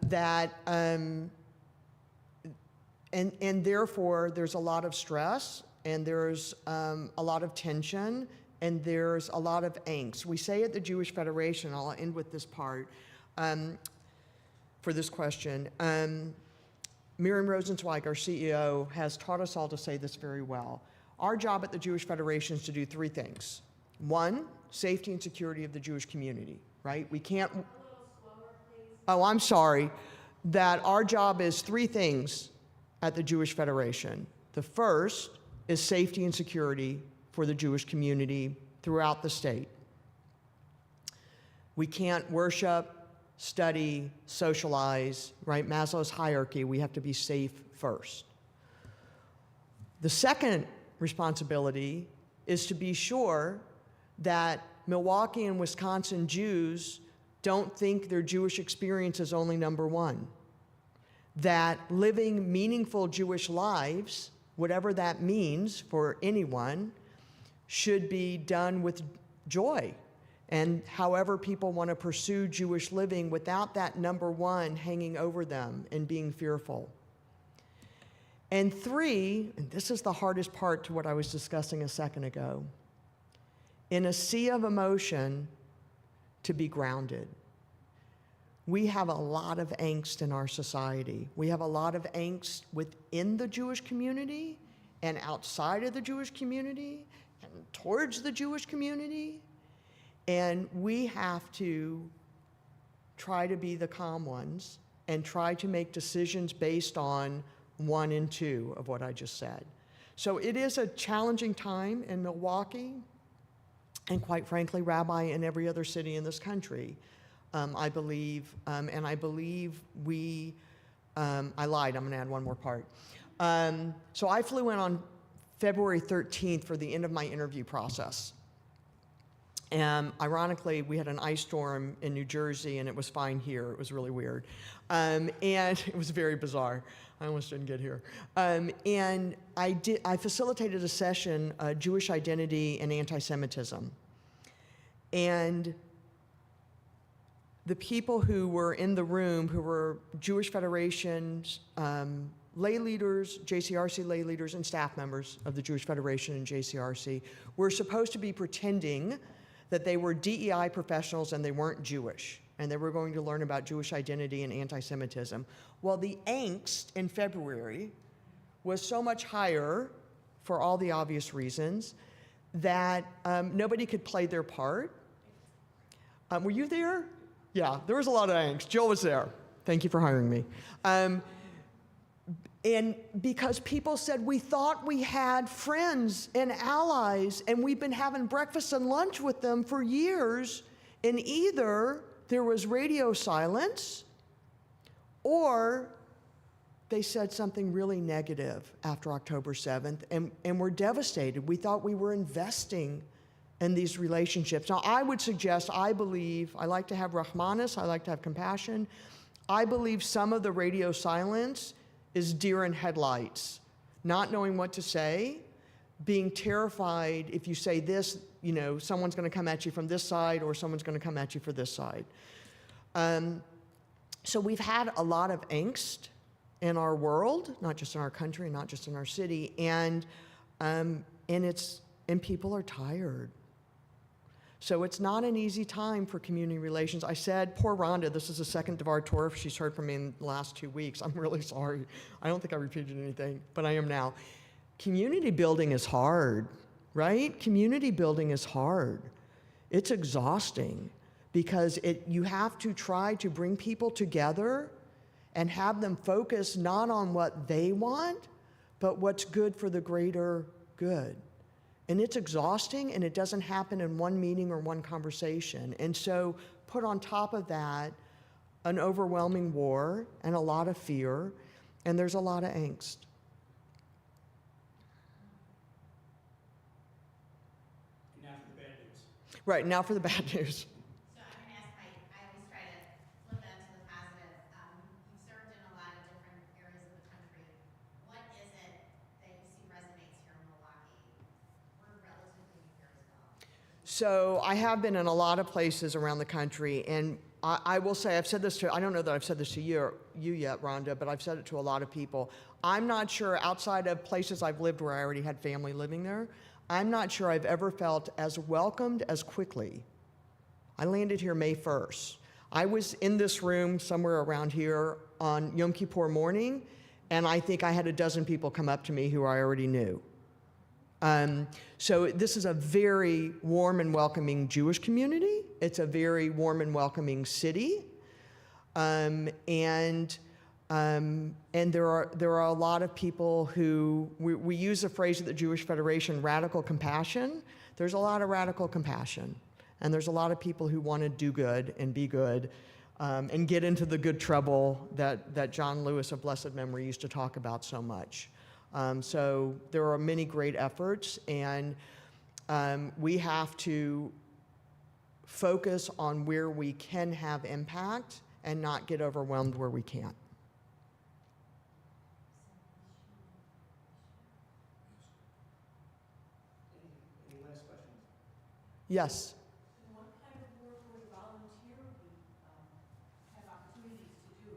therefore there's a lot of stress, and there's a lot of tension, and there's a lot of angst. We say at the Jewish Federation, I'll end with this part, for this question, Miriam Rosenzweig, our CEO, has taught us all to say this very well. Our job at the Jewish Federation is to do 3 things. 1, safety and security of the Jewish community, right? We can't... A little slower, please. Oh, I'm sorry. That our job is 3 things at the Jewish Federation. The first is safety and security for the Jewish community throughout the state. We can't worship, study, socialize, right? Maslow's hierarchy, we have to be safe first. The second responsibility is to be sure that Milwaukee and Wisconsin Jews don't think their Jewish experience is only number 1. That living meaningful Jewish lives, whatever that means for anyone, should be done with joy. And however people want to pursue Jewish living without that number 1 hanging over them and being fearful. And 3, and this is the hardest part to what I was discussing a second ago, in a sea of emotion, to be grounded. We have a lot of angst in our society. We have a lot of angst within the Jewish community and outside of the Jewish community and towards the Jewish community. And we have to try to be the calm ones and try to make decisions based on 1 and 2 of what I just said. So it is a challenging time in Milwaukee, and quite frankly, Rabbi, in every other city in this country. I believe, and I believe we, I lied, I'm gonna add one more part. So I flew in on February 13th for the end of my interview process. And ironically, we had an ice storm in New Jersey, and it was fine here. It was really weird. And it was very bizarre. I almost didn't get here. And I facilitated a session, Jewish Identity and Anti-Semitism. And the people who were in the room, who were Jewish Federation's lay leaders, JCRC lay leaders, and staff members of the Jewish Federation and JCRC, were supposed to be pretending that they were DEI professionals and they weren't Jewish, and they were going to learn about Jewish identity and anti-Semitism. Well, the angst in February was so much higher, for all the obvious reasons, that nobody could play their part. Were you there? Yeah, there was a lot of angst. Jill was there. Thank you for hiring me. And because people said, we thought we had friends and allies, and we've been having breakfast and lunch with them for years, and either there was radio silence, or they said something really negative after October 7th, and we're devastated. We thought we were investing in these relationships. Now, I would suggest, I believe, I like to have rahmanis, I like to have compassion. I believe some of the radio silence is deer in headlights, not knowing what to say, being terrified if you say this, you know, someone's going to come at you from this side or someone's going to come at you for this side. So we've had a lot of angst in our world, not just in our country, not just in our city, and people are tired. So it's not an easy time for community relations. I said, poor Rhonda, this is the second Devar Torah she's heard from me in the last 2 weeks. I'm really sorry. I don't think I repeated anything, but I am now. Community building is hard, right? Community building is hard. It's exhausting because you have to try to bring people together and have them focus not on what they want, but what's good for the greater good. And it's exhausting, and it doesn't happen in one meeting or one conversation. And so put on top of that an overwhelming war and a lot of fear, and there's a lot of angst. Now for the bad news. Right, now for the bad news. So I'm going to ask I always try to flip that to the positive. You've served in a lot of different areas of the country. What is it that you see resonates here in Milwaukee? We're relatively new here as well. So I have been in a lot of places around the country, and I will say, I've said this to, I don't know that I've said this to you yet, Rhonda, but I've said it to a lot of people. I'm not sure, outside of places I've lived where I already had family living there, I'm not sure I've ever felt as welcomed as quickly. I landed here May 1st. I was in this room somewhere around here on Yom Kippur morning, and I think I had a dozen people come up to me who I already knew. So this is a very warm and welcoming Jewish community. It's a very warm and welcoming city. And there are a lot of people who, we use the phrase at the Jewish Federation, radical compassion. There's a lot of radical compassion. And there's a lot of people who want to do good and be good and get into the good trouble that John Lewis of blessed memory used to talk about so much. So there are many great efforts, and we have to focus on where we can have impact and not get overwhelmed where we can't. Any last questions? Yes. What kind of work would a volunteer have opportunities to do?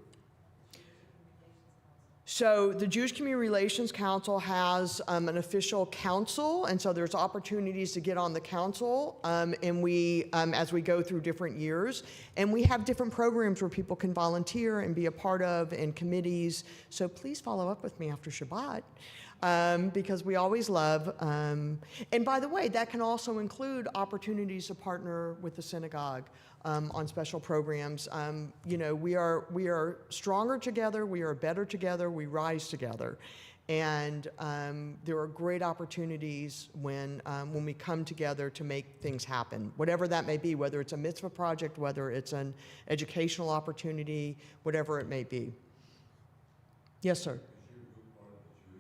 So the Jewish Community Relations Council has an official council, and so there's opportunities to get on the council, and we, as we go through different years, and we have different programs where people can volunteer and be a part of, and committees. So please follow up with me after Shabbat, because we always love. And by the way, that can also include opportunities to partner with the synagogue on special programs. You know, we are stronger together, we are better together, we rise together. And there are great opportunities when we come together to make things happen, whatever that may be, whether it's a mitzvah project, whether it's an educational opportunity, whatever it may be. Yes, sir. Is your group part of the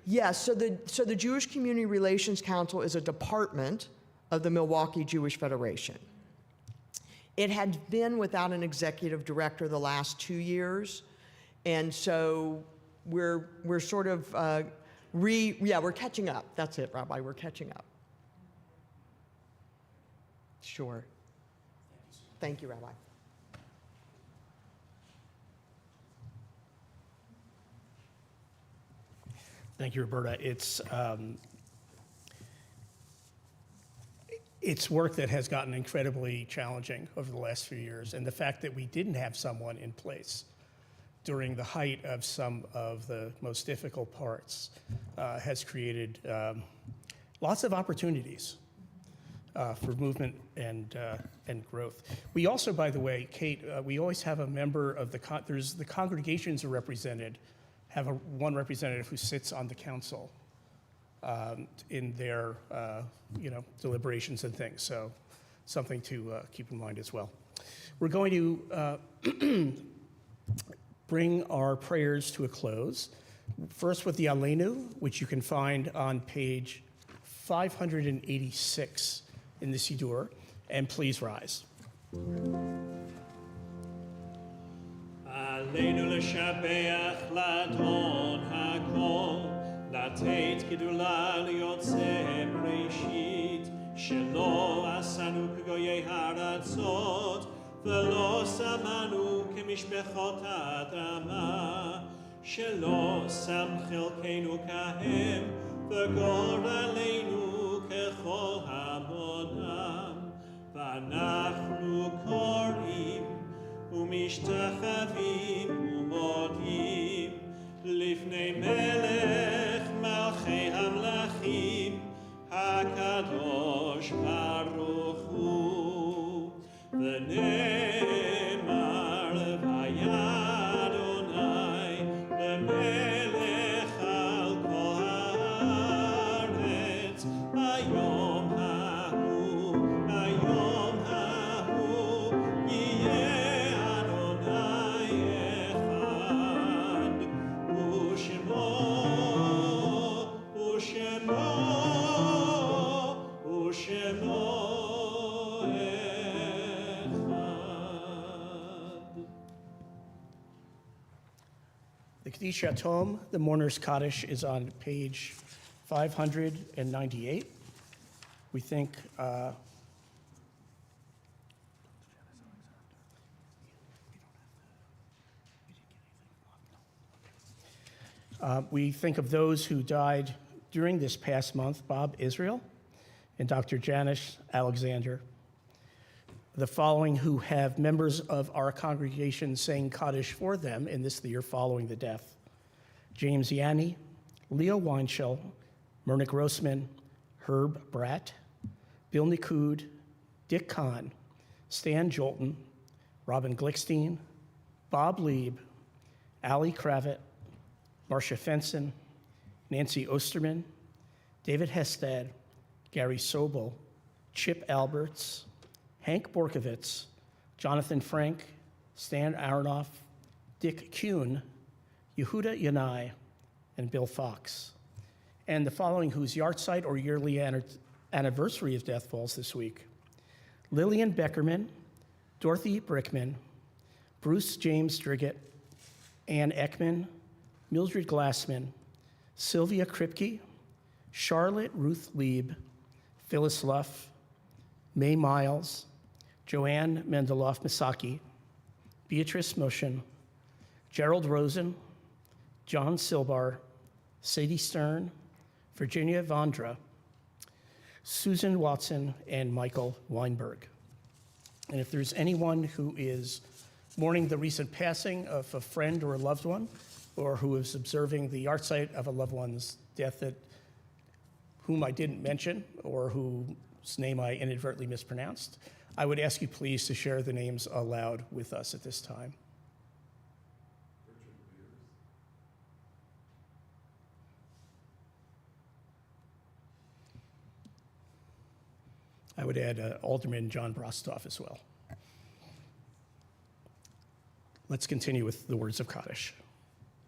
Yes, so the Jewish Community Relations Council is a department of the Milwaukee Jewish Federation. It had been without an executive director the last 2 years, and so we're sort of we're catching up. That's it, Rabbi, we're catching up. Sure. Thank you, Rabbi. Thank you, Roberta. It's work that has gotten incredibly challenging over the last few years, and the fact that we didn't have someone in place during the height of some of the most difficult parts has created lots of opportunities for movement and growth. We also, by the way, Kate, we always have a member of the congregations are represented, have one representative who sits on the council in their deliberations and things. So something to keep in mind as well. We're going to bring our prayers to a close. First with the Aleinu, which you can find on page 586 in the Siddur, and please rise. עלינו לשבח לאדון הכל, לתת גדולה ליוצא בראשית, שלא עשנו כגויי הארצות, ולא שמנו כמשפחות האדמה, שלא שם חלקנו כהם, וגורלנו ככל המונם, ואנחנו קוראים ומשתחווים ומודים לפני מלך מלכי המלכים הקדוש ברוך הוא, ונאמר והיה אדוני למלך על כל הארץ ביום ההוא יהיה The Kaddish Yatom, the Mourner's Kaddish, is on page 598. We think we think of those who died during this past month: Bob Israel and Dr. Janice Alexander. The following who have members of our congregation saying Kaddish for them in this year following the death: James Yanni, Leo Weinschel, Myrna Grossman, Herb Bratt, Bill Nikud, Dick Kahn, Stan Jolton, Robin Glickstein, Bob Lieb, Ali Kravitz, Marcia Fenson, Nancy Osterman, David Hested, Gary Sobel, Chip Alberts, Hank Borkovitz, Jonathan Frank, Stan Aronoff, Dick Kuhn, Yehuda Yanai, and Bill Fox. And the following whose yahrzeit or yearly anniversary of death falls this week: Lillian Beckerman, Dorothy Brickman, Bruce James Driggett, Ann Ekman, Mildred Glassman, Sylvia Kripke, Charlotte Ruth Lieb, Phyllis Luff, May Miles, Joanne Mendeloff-Misaki, Beatrice Moshin, Gerald Rosen, John Silbar, Sadie Stern, Virginia Vondra, Susan Watson, and Michael Weinberg. And if there's anyone who is mourning the recent passing of a friend or a loved one, or who is observing the yahrzeit of a loved one's death whom I didn't mention, or whose name I inadvertently mispronounced, I would ask you please to share the names aloud with us at this time. I would add Alderman John Brostoff as well. Let's continue with the words of Kaddish.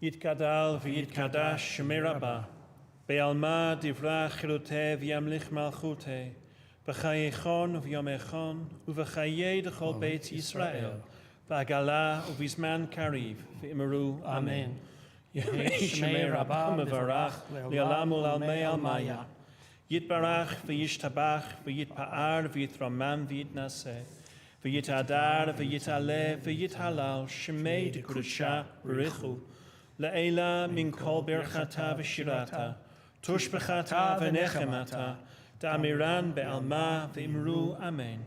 יתגדל ויתקדש שמי רבה, Be'alma divrach chirute v'yamlich malchute. V'chayechon v'yomechon u'v'chayei d'chol beit Yisrael. V'agala u'vizman kariv v'imeru amen. Yeshmei Rabbah mevarach li'olam u'lalmei almaya. Yitbarach v'yishtabach v'yitpa'ar v'yitramam v'yitnaseh. V'yitadar v'yitaleh v'yithalal shemei d'kudusha b'richu. Le'ela min kol berchata v'shirata. Tush b'chata v'nechemata. Da'amiran be'alma v'imru amen.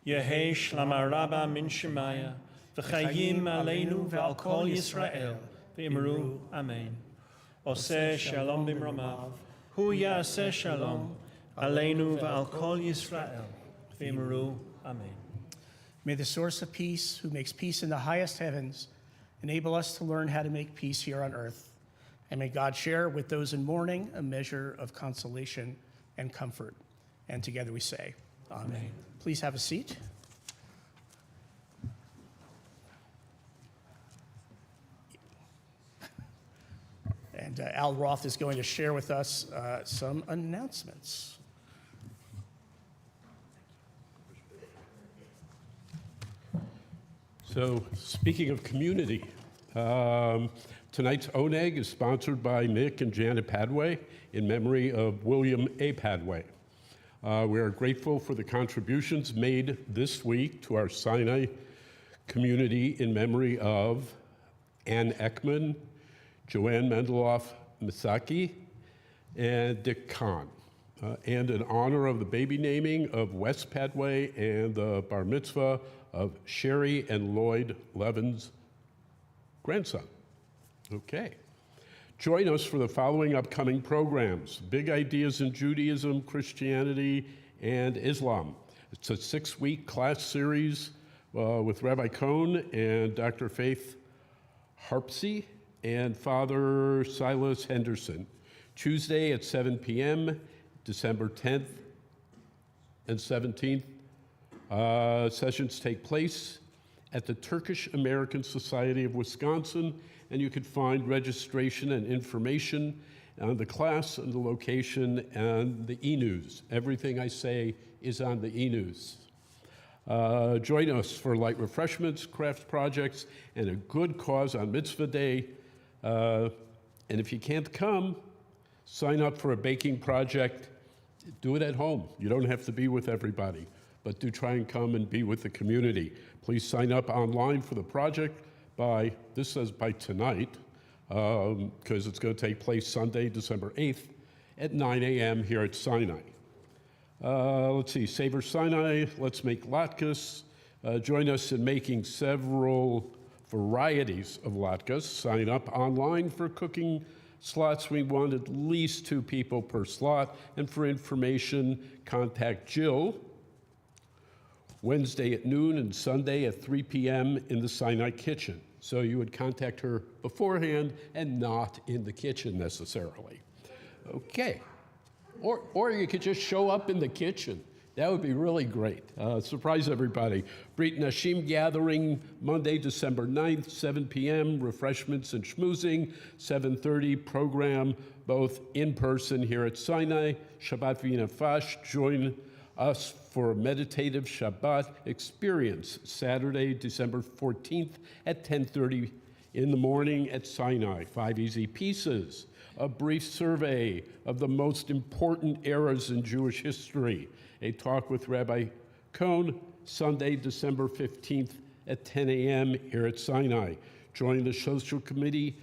Yehei shlama rabba min shemaya. V'chayim aleinu ve'al kol Yisrael. V'imru amen. Oseh shalom b'mromav. Hu ya'aseh shalom. Aleinu ve'al kol Yisrael. V'imru amen. May the source of peace, who makes peace in the highest heavens, enable us to learn how to make peace here on earth. And may God share with those in mourning a measure of consolation and comfort. And together we say, Amen. Please have a seat. And Al Roth is going to share with us some announcements. So, speaking of community, tonight's Oneg is sponsored by Nick and Janet Padway in memory of William A. Padway. We are grateful for the contributions made this week to our Sinai community in memory of Ann Ekman, Joanne Mendeloff Misaki, and Dick Kahn, and in honor of the baby naming of Wes Padway and the bar mitzvah of Sherry and Lloyd Levin's grandson. Okay. Join us for the following upcoming programs: Big Ideas in Judaism, Christianity, and Islam. It's a 6-week class series with Rabbi Cohn and Dr. Faith Harpsey and Father Silas Henderson. Tuesday at 7 p.m., December 10th and 17th. Sessions take place at the Turkish American Society of Wisconsin, and you can find registration and information on the class and the location and the e-news. Everything I say is on the e-news. Join us for light refreshments, craft projects, and a good cause on Mitzvah Day. And if you can't come, sign up for a baking project. Do it at home. You don't have to be with everybody, but do try and come and be with the community. Please sign up online for the project this says by tonight, because it's going to take place Sunday, December 8th at 9 a.m. here at Sinai. Let's see, Savor Sinai, let's make latkes. Join us in making several varieties of latkes. Sign up online for cooking slots. We want at least 2 people per slot. And for information, contact Jill Wednesday at noon and Sunday at 3 p.m. in the Sinai kitchen. So you would contact her beforehand and not in the kitchen necessarily. Okay. Or you could just show up in the kitchen. That would be really great. Surprise everybody. Brit Nashim gathering Monday, December 9th, 7 p.m. Refreshments and schmoozing, 7:30 program, both in person here at Sinai. Shabbat V'Nafash, join us for a meditative Shabbat experience, Saturday, December 14th at 10:30 in the morning at Sinai. 5 easy pieces, a brief survey of the most important eras in Jewish history, a talk with Rabbi Cohn, Sunday, December 15th at 10 a.m. here at Sinai. Join the social committee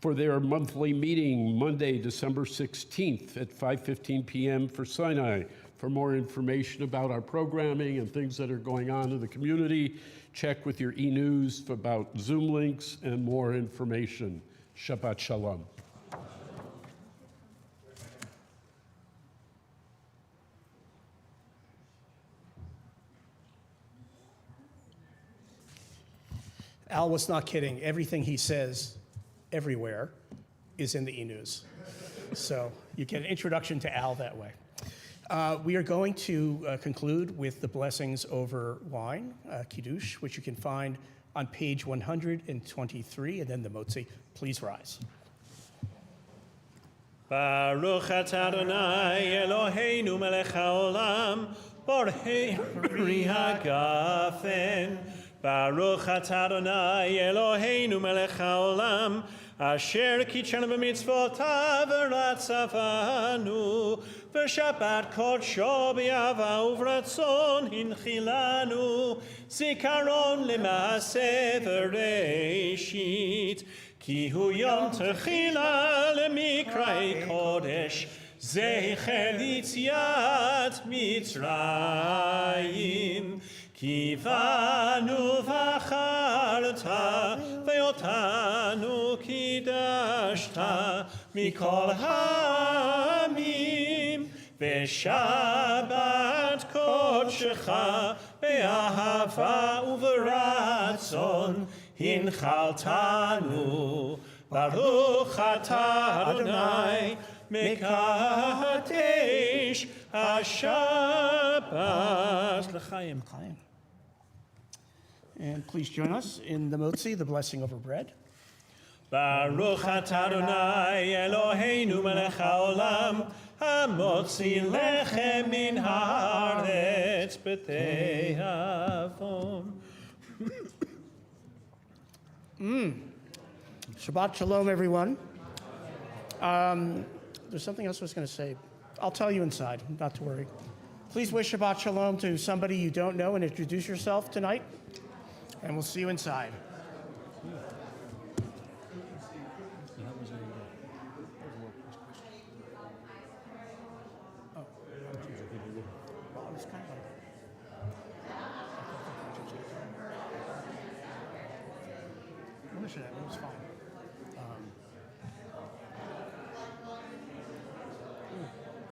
for their monthly meeting, Monday, December 16th at 5:15 p.m. for Sinai. For more information about our programming and things that are going on in the community, check with your e-news about Zoom links and more information. Shabbat Shalom. Al was not kidding. Everything he says everywhere is in the e-news. So you get an introduction to Al that way. We are going to conclude with the blessings over wine, Kiddush, which you can find on page 123, and then the Motzi. Please rise. Baruch atah Adonai Eloheinu melech haolam, borei pri hagafen. Baruch atah Adonai Eloheinu melech haolam, asher kitshanu b'mitzvotav v'ratzavanu, v'shabbat kodsho b'yava uvratzon hinchilanu, zikaron l'maaseh v'reishit, ki hu yom techila l'mikrei kodesh, zecher l'yitziat Mitzrayim. Ki vanu v'acharta, ve'otanu kidashta, mikol ha'amim, ve'shabbat kodshecha, be'ahava u'v'ratzon, hinchaltanu, baruch atah Adonai, mekadesh ha-shabbat l'chaim. And please join us in the motzi, the blessing over bread. Baruch atah Adonai Eloheinu melech haolam, hamotzi lechem min haaretz b'te'avon. Shabbat shalom, everyone. There's something else I was going to say. I'll tell you inside, not to worry. Please wish Shabbat shalom to somebody you don't know and introduce yourself tonight. And we'll see you inside. It was fine.